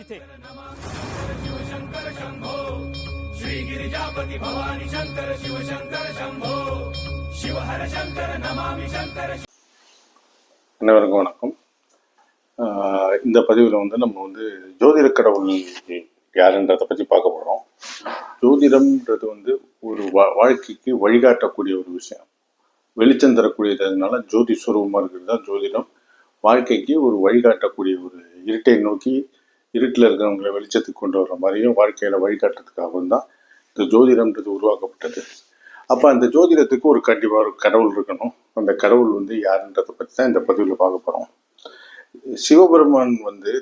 इथे शिवशंकर शंभो श्री गिरिजापती भवानी शंकर शिवशंकर शंभो शिवहर शंकर नमामि शंकर. அனைவருக்கும் வணக்கம். இந்த பதிவில் நம்ம ஜோதிட கடவுள் யாருன்றதை பற்றி பார்க்க போகிறோம். ஜோதிடம்ன்றது ஒரு வாழ்க்கைக்கு வழிகாட்டக்கூடிய ஒரு விஷயம், வெளிச்சம் தரக்கூடியதுனால ஜோதி சுரூபமாக இருக்கிறது தான் ஜோதிடம். வாழ்க்கைக்கு ஒரு வழிகாட்டக்கூடிய ஒரு இருட்டை நோக்கி இருட்டில் இருக்கிறவங்களை வெளிச்சத்துக்கு கொண்டு வர்ற மாதிரியும் வாழ்க்கையில் வழிகாட்டுறதுக்காகவும் தான் இந்த ஜோதிடம்ன்றது உருவாக்கப்பட்டது. அப்போ அந்த ஜோதிடத்துக்கு கண்டிப்பாக ஒரு கடவுள் இருக்கணும். அந்த கடவுள் யாருன்றதை பற்றி தான் இந்த பதிவில் பார்க்க போகிறோம். சிவபெருமான்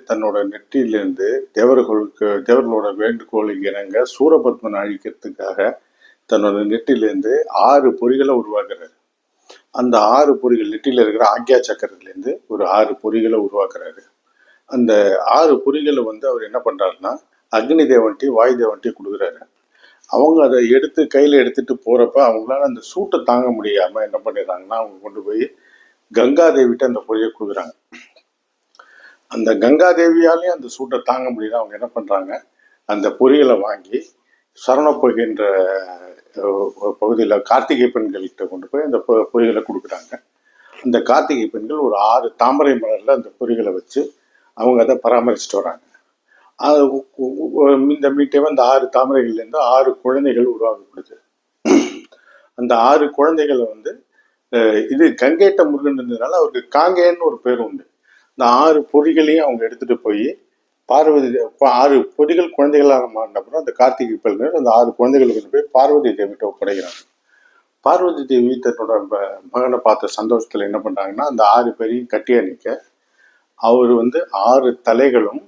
தன்னோட நெற்றியிலேருந்து தேவர்களோட வேண்டுகோளுக்கு இணங்க சூரபத்மனை அழிக்கிறதுக்காக தன்னோட நெற்றிலேருந்து 6 பொறிகளை உருவாக்குறாரு. அந்த 6 பொறிகள் நெற்றியில் இருக்கிற ஆக்யா சக்கரத்துலேருந்து ஒரு 6 பொறிகளை உருவாக்குறாரு. அந்த 6 பொறிகளை அவர் என்ன பண்றாருன்னா அக்னி தேவன்ட்டி வாயு தேவன்ட்டி கொடுக்குறாரு. அவங்க அதை கையில எடுத்துட்டு போறப்ப அவங்களால அந்த சூட்டை தாங்க முடியாம என்ன பண்ணிடுறாங்கன்னா அவங்க கொண்டு போய் கங்காதேவிட்ட அந்த பொறியை கொடுக்குறாங்க. அந்த கங்காதேவியாலையும் அந்த சூட்டை தாங்க முடியல. அவங்க என்ன பண்றாங்க, அந்த பொறிகளை வாங்கி சரணப்பொய்கின்ற பகுதியில் கார்த்திகை பெண்கள்கிட்ட கொண்டு போய் அந்த பொறிகளை கொடுக்குறாங்க. அந்த கார்த்திகை பெண்கள் ஒரு 6 தாமரை மலர்ல அந்த பொறிகளை வச்சு அவங்க அதை பராமரிச்சுட்டு வராங்க. இந்த மீட்டையும் அந்த 6 தாமரைகள்லேருந்து 6 குழந்தைகள் உருவாக்கப்படுது. அந்த 6 குழந்தைகளை இது கங்கேட்ட முருகன் இருந்ததுனால அவருக்கு காங்கேன்னு ஒரு பேர் உண்டு. இந்த 6 பொறிகளையும் அவங்க எடுத்துட்டு போய் பார்வதி 6 பொறிகள் குழந்தைகளாக மாறின அப்புறம் அந்த கார்த்திகை பெண்கள் அந்த 6 குழந்தைகளுக்கு போய் பார்வதி தேவிட்ட ஒப்படைக்கிறாங்க. பார்வதி தேவி தன்னோட மகனை பார்த்த சந்தோஷத்துல என்ன பண்றாங்கன்னா அந்த 6 பேரையும் கட்டி அணிக்க அவர் 6 தலைகளும்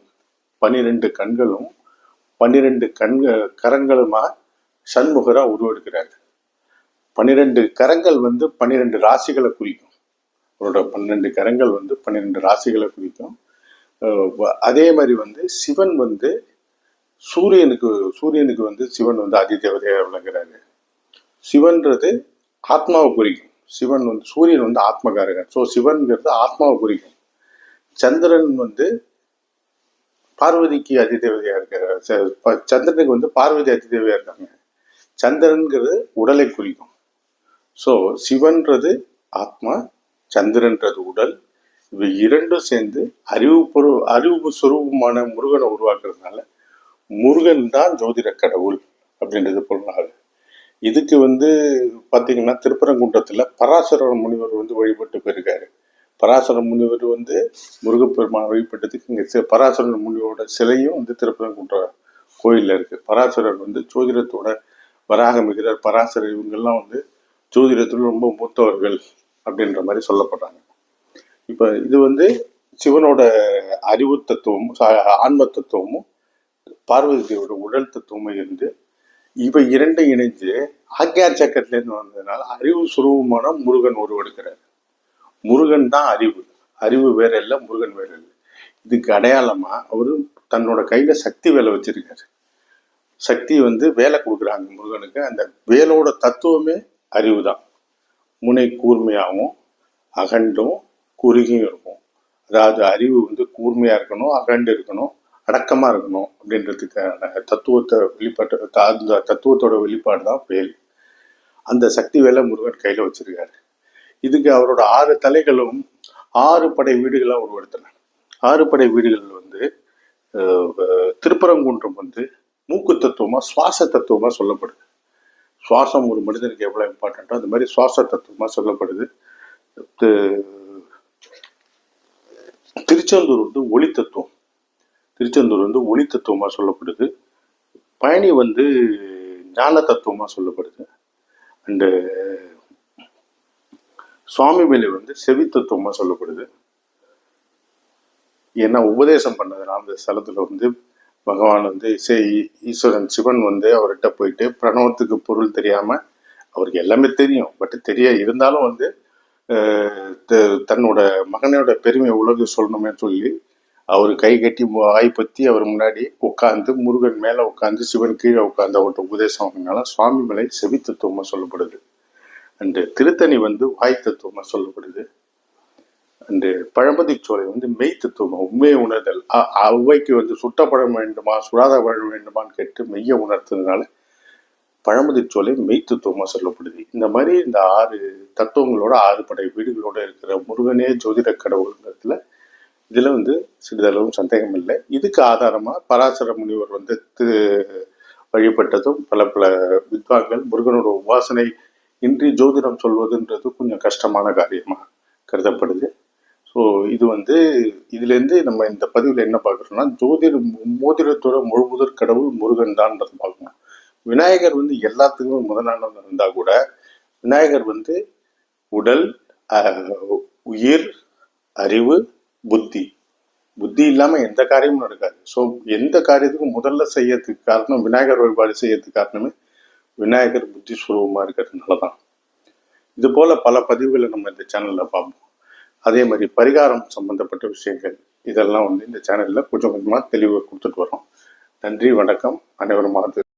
12 கண்களும் 12 கரங்களுமா சண்முகரா உருவெடுக்கிறார். 12 கரங்கள் 12 ராசிகளை குறிக்கும். அவரோட 12 கரங்கள் 12 ராசிகளை குறிக்கும். அதே மாதிரி சிவன் சூரியனுக்கு சிவன் அதிதேவதையாக விளங்குறாரு. சிவன்றது ஆத்மாவை குறிக்கும். சிவன் சூரியன் ஆத்மகாரகன். ஸோ சிவன்கிறது ஆத்மாவை குறிக்கும். சந்திரன் பார்வதிக்கு அதிதேவதையா இருக்கிறார். சந்திரனுக்கு பார்வதி அதிதேவையா இருக்காங்க. சந்திரன்கிறது உடலை குறிக்கும். ஸோ சிவன்றது ஆத்மா, சந்திரன்றது உடல். இவை இரண்டும் சேர்ந்து அறிவு சுரூபமான முருகனை உருவாக்குறதுனால முருகன் தான் ஜோதிட கடவுள் அப்படின்றது பொருளாக. இதுக்கு பார்த்தீங்கன்னா திருப்பரங்குன்றத்துல பராசர முனிவர் வழிபட்டு போயிருக்காரு. பராசர முனிவர் முருகப்பெருமான் வழிபட்டதுக்கு இங்கே பராசர முனிவரோட சிலையும் திருப்பரங்குன்ற கோயிலில் இருக்கு. பராசரர் ஜோதிடத்தோட வராக மிகிறார். பராசரர் இவங்கெல்லாம் ஜோதிடத்தில் ரொம்ப மூத்தவர்கள் அப்படின்ற மாதிரி சொல்லப்படுறாங்க. இப்போ இது சிவனோட அறிவு தத்துவமும் ஆன்ம தத்துவமும் பார்வதி தேவியோட உடல் தத்துவமும் இருந்து இவை இரண்டும் இணைஞ்சு ஆக்யா சக்கரத்திலேருந்து வந்ததுனால அறிவு சுரூபமான முருகன் உருவெடுக்கிறார். முருகன் தான் அறிவு வேற இல்லை, முருகன் வேற இல்லை. இதுக்கு அடையாளமா அவரு தன்னோட கையில சக்தி வேலை வச்சிருக்காரு. சக்தி வேலை கொடுக்குறாங்க முருகனுக்கு. அந்த வேலோட தத்துவமே அறிவு தான். முனை கூர்மையாகவும் அகண்டும் குறுகியும் இருக்கும். அதாவது அறிவு கூர்மையா இருக்கணும், அகண்டு இருக்கணும், அடக்கமா இருக்கணும் அப்படின்றதுக்கான தத்துவத்தை அந்த தத்துவத்தோட வெளிப்பாடு தான் வேல். அந்த சக்தி வேலை முருகன் கையில வச்சிருக்காரு. இதுக்கு அவரோட 6 தலைகளும் 6 படை வீடுகளா உருவெடுத்தன. 6 படை வீடுகள் திருப்பரங்குன்றம் மூக்கு தத்துவமா சுவாச தத்துவமா சொல்லப்படுது. சுவாசம் ஒரு மனிதனுக்கு எவ்வளவு இம்பார்ட்டன்ட்டோ அந்த மாதிரி சுவாச தத்துவமா சொல்லப்படுது. திருச்செந்தூர் ஒளி தத்துவம். திருச்செந்தூர் ஒளி தத்துவமா சொல்லப்படுது. பழனி ஞான தத்துவமா சொல்லப்படுது. அண்டு சுவாமி மேலே செவி தத்துவமா சொல்லப்படுது. ஏன்னா உபதேசம் பண்ணதுனால அந்த ஸ்தலத்துல பகவான் ஈஸ்வரன் சிவன் அவர்கிட்ட போயிட்டு பிரணவத்துக்கு பொருள் தெரியாம, அவருக்கு எல்லாமே தெரியும், பட் இருந்தாலும் தன்னோட மகனோட பெருமையை உலக சொல்லணுமே சொல்லி அவர் கை கட்டி வாய்ப்பத்தி அவர் முன்னாடி உட்காந்து முருகன் மேல உட்காந்து சிவன் கீழே உட்காந்து அவர்கிட்ட உபதேசம் பண்ணனால சுவாமி மலை செவி தத்துவமா சொல்லப்படுது. அண்டு திருத்தணி வாய் தத்துவமா சொல்லப்படுது. அண்டு பழம்பதிச்சோலை வந்து மெய் தத்துவம், உண்மையை உணர்தல். ஔவைக்கு வந்து சுட்டப்பழம் வேண்டுமா சுடாத பழம் வேண்டுமான்னு கேட்டு மெய்யை உணர்த்ததுனால பழம்பதிச்சோலை மெய் தத்துவமா சொல்லப்படுது. இந்த மாதிரி இந்த 6 தத்துவங்களோட 6 படை வீடுகளோட இருக்கிற முருகனே ஜோதிட கடவுள்ங்கிறதுல இதுல வந்து சிறிதளவும் சந்தேகம் இல்லை. இதுக்கு ஆதாரமா பராசர முனிவர் வந்து வழிபட்டதும் பல பல வித்வான்கள் முருகனோட உபாசனை இன்றி ஜோதிடம் சொல்வதுன்றது கொஞ்சம் கஷ்டமான காரியமா கருதப்படுது. ஸோ இது வந்து இதுலேருந்து நம்ம இந்த பதிவில் என்ன பார்க்குறோம்னா, மோதிரத்தோட முழுமுதற் கடவுள் முருகன் தான்ன்றதை பார்க்கணும். விநாயகர் வந்து எல்லாத்துக்குமே முதலானவங்க இருந்தா கூட விநாயகர் வந்து உடல், உயிர், அறிவு, புத்தி இல்லாம எந்த காரியமும் நடக்காது. ஸோ எந்த காரியத்துக்கும் முதல்ல செய்யறதுக்கு காரணம், விநாயகர் வழிபாடு செய்யறதுக்கு காரணமே விநாயகர் புத்தி சுரூபமா இருக்கிறதுனாலதான். இது போல பல பதிவுகளை நம்ம இந்த சேனல்ல பார்ப்போம். அதே மாதிரி பரிகாரம் சம்பந்தப்பட்ட விஷயங்கள் இதெல்லாம் வந்து இந்த சேனல்ல கொஞ்சம் கொஞ்சமா தெளிவு கொடுத்துட்டு வரோம். நன்றி, வணக்கம். அனைவரும்